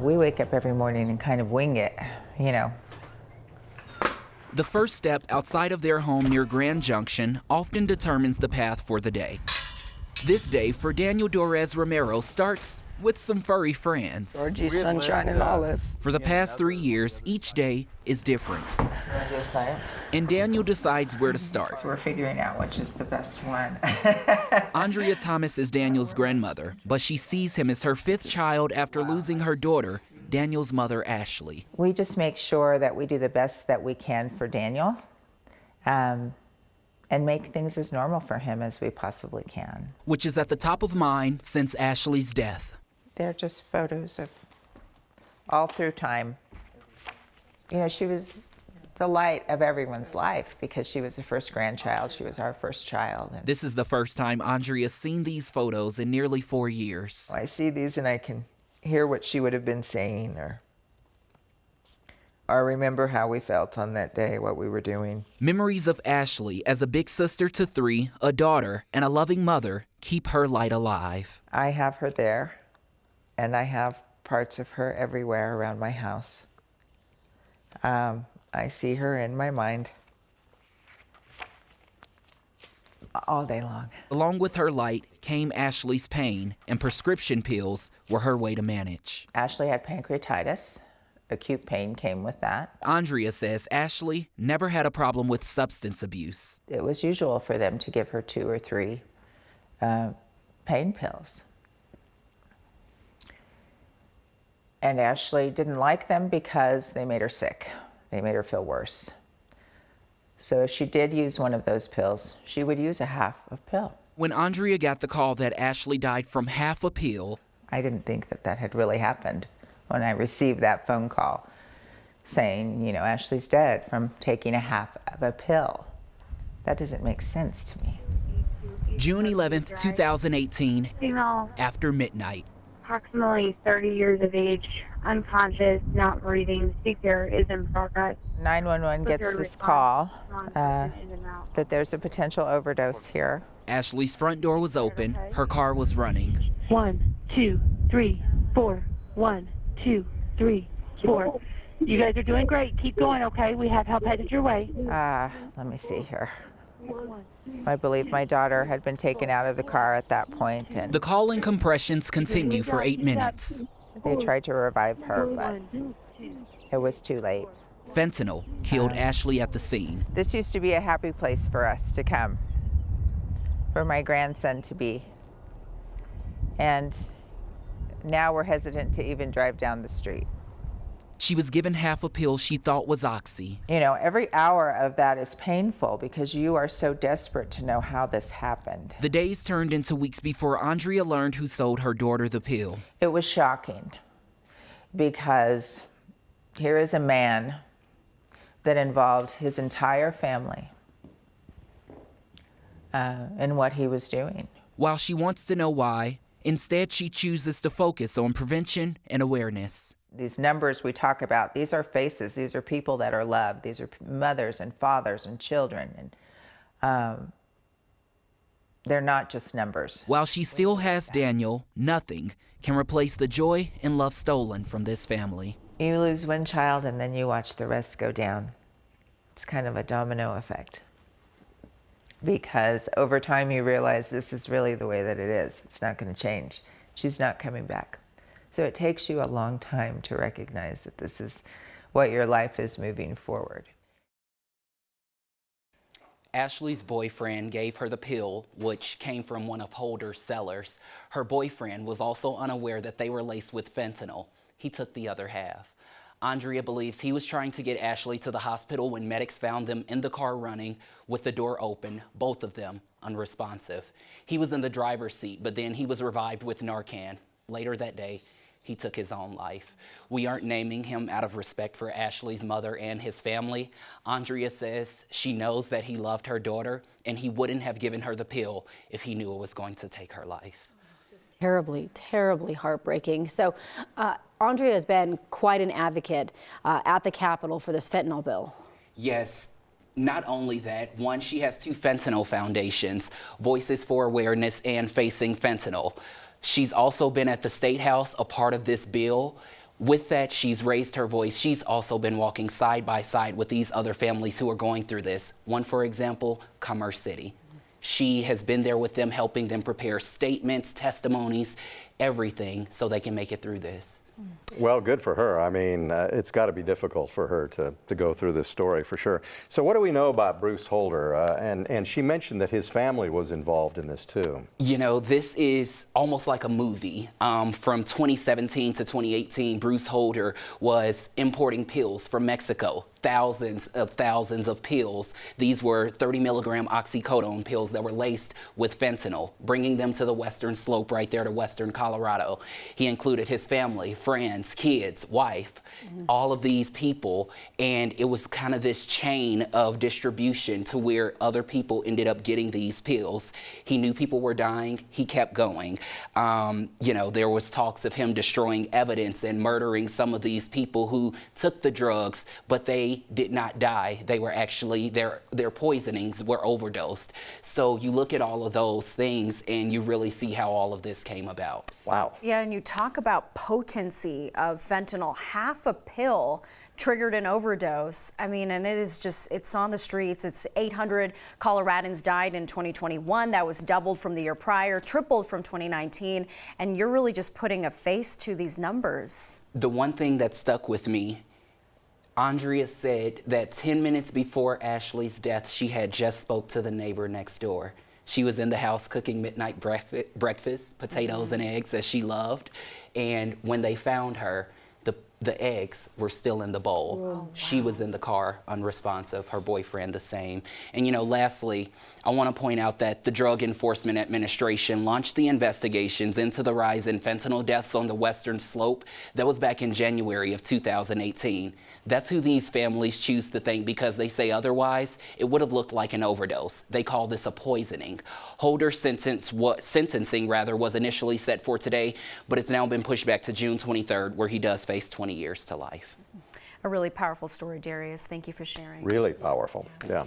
We wake up every morning and kind of wing it, you know. The first step outside of their home near Grand Junction often determines the path for the day. This day for Daniel Romero starts with some furry friends. Georgie, Sunshine, and Olive. For the past 3 years, each day is different. You want to do science? And Daniel decides where to start. So we're figuring out which is the best one. Andrea Thomas is Daniel's grandmother, but she sees him as her 5th child after losing her daughter, Daniel's mother, Ashley. We just make sure that we do the best that we can for Daniel, and make things as normal for him as we possibly can. Which is at the top of mind since Ashley's death. They're just photos of all through time. You know, she was the light of everyone's life because she was the first grandchild. She was our first child. And This is the first time Andrea's seen these photos in nearly 4 years. I see these and I can hear what she would have been saying, or remember how we felt on that day, what we were doing. Memories of Ashley as a big sister to 3, a daughter, and a loving mother keep her light alive. I have her there, and I have parts of her everywhere around my house. I see her in my mind all day long. Along with her light came Ashley's pain, and prescription pills were her way to manage. Ashley had pancreatitis. Acute pain came with that. Andrea says Ashley never had a problem with substance abuse. It was usual for them to give her 2 or 3 pain pills. And Ashley didn't like them because they made her sick. They made her feel worse. So if she did use one of those pills, she would use a half a pill. When Andrea got the call that Ashley died from half a pill, I didn't think that that had really happened when I received that phone call saying, you know, Ashley's dead from taking a half of a pill. That doesn't make sense to me. June 11th, 2018, Female, after midnight. approximately 30 years of age, unconscious, not breathing. CPR is in progress. 911 gets this call that there's a potential overdose here. Ashley's front door was open, her car was running. 1, 2, 3, 4. 1, 2, 3, 4. You guys are doing great. Keep going, okay? We have help headed your way. Let me see here. I believe my daughter had been taken out of the car at that point, and The call and compressions continue for 8 minutes. they tried to revive her, but it was too late. Fentanyl killed Ashley at the scene. This used to be a happy place for us to come, for my grandson to be. And now we're hesitant to even drive down the street. She was given half a pill she thought was Oxy. You know, every hour of that is painful because you are so desperate to know how this happened. The days turned into weeks before Andrea learned who sold her daughter the pill. It was shocking because here is a man that involved his entire family in what he was doing. While she wants to know why, instead she chooses to focus on prevention and awareness. These numbers we talk about, these are faces, these are people that are loved, these are mothers and fathers and children, and they're not just numbers. While she still has Daniel, nothing can replace the joy and love stolen from this family. You lose one child and then you watch the rest go down. It's kind of a domino effect. Because over time you realize this is really the way that it is. It's not going to change. She's not coming back. So it takes you a long time to recognize that this is what your life is moving forward. Ashley's boyfriend gave her the pill, which came from one of Holder's sellers. Her boyfriend was also unaware that they were laced with fentanyl. He took the other half. Andrea believes he was trying to get Ashley to the hospital when medics found them in the car running with the door open, both of them unresponsive. He was in the driver's seat, but then he was revived with Narcan. Later that day, he took his own life. We aren't naming him out of respect for Ashley's mother and his family. Andrea says she knows that he loved her daughter and he wouldn't have given her the pill if he knew it was going to take her life. Just terribly, terribly heartbreaking. So Andrea has been quite an advocate at the Capitol for this fentanyl bill. Yes. Not only that, one, she has 2 fentanyl foundations, Voices for Awareness and Facing Fentanyl. She's also been at the State House, a part of this bill. With that, she's raised her voice. She's also been walking side by side with these other families who are going through this. One, for example, Commerce City. She has been there with them, helping them prepare statements, testimonies, everything so they can make it through this. Well, good for her. I mean, it's got to be difficult for her to go through this story for sure. So what do we know about Bruce Holder? And she mentioned that his family was involved in this too. You know, this is almost like a movie. From 2017 to 2018, Bruce Holder was importing pills from Mexico. Thousands of pills. These were 30 milligram oxycodone pills that were laced with fentanyl, bringing them to the western slope right there to western Colorado. He included his family, friends, kids, wife, all of these people, and it was kind of this chain of distribution to where other people ended up getting these pills. He knew people were dying. He kept going. You know, there was talks of him destroying evidence and murdering some of these people who took the drugs, but they did not die. They were actually, their poisonings were overdosed. So you look at all of those things and you really see how all of this came about. Wow. Yeah, and you talk about potency of fentanyl. Half a pill triggered an overdose. I mean, and it is just, it's on the streets. It's 800 Coloradans died in 2021. That was doubled from the year prior, tripled from 2019. And you're really just putting a face to these numbers. The one thing that stuck with me, Andrea said that 10 minutes before Ashley's death, she had just spoke to the neighbor next door. She was in the house cooking midnight breakfast, potatoes and eggs as she loved. And when they found her, the eggs were still in the bowl. Oh, wow. She was in the car, unresponsive, her boyfriend the same. And you know, lastly, I want to point out that the Drug Enforcement Administration launched the investigations into the rise in fentanyl deaths on the western slope. That was back in January of 2018. That's who these families choose to think, because they say otherwise, it would have looked like an overdose. They call this a poisoning. Holder's sentencing was initially set for today, but it's now been pushed back to June 23rd, where he does face 20 years to life. A really powerful story, Darius. Thank you for sharing. Really powerful. Yeah.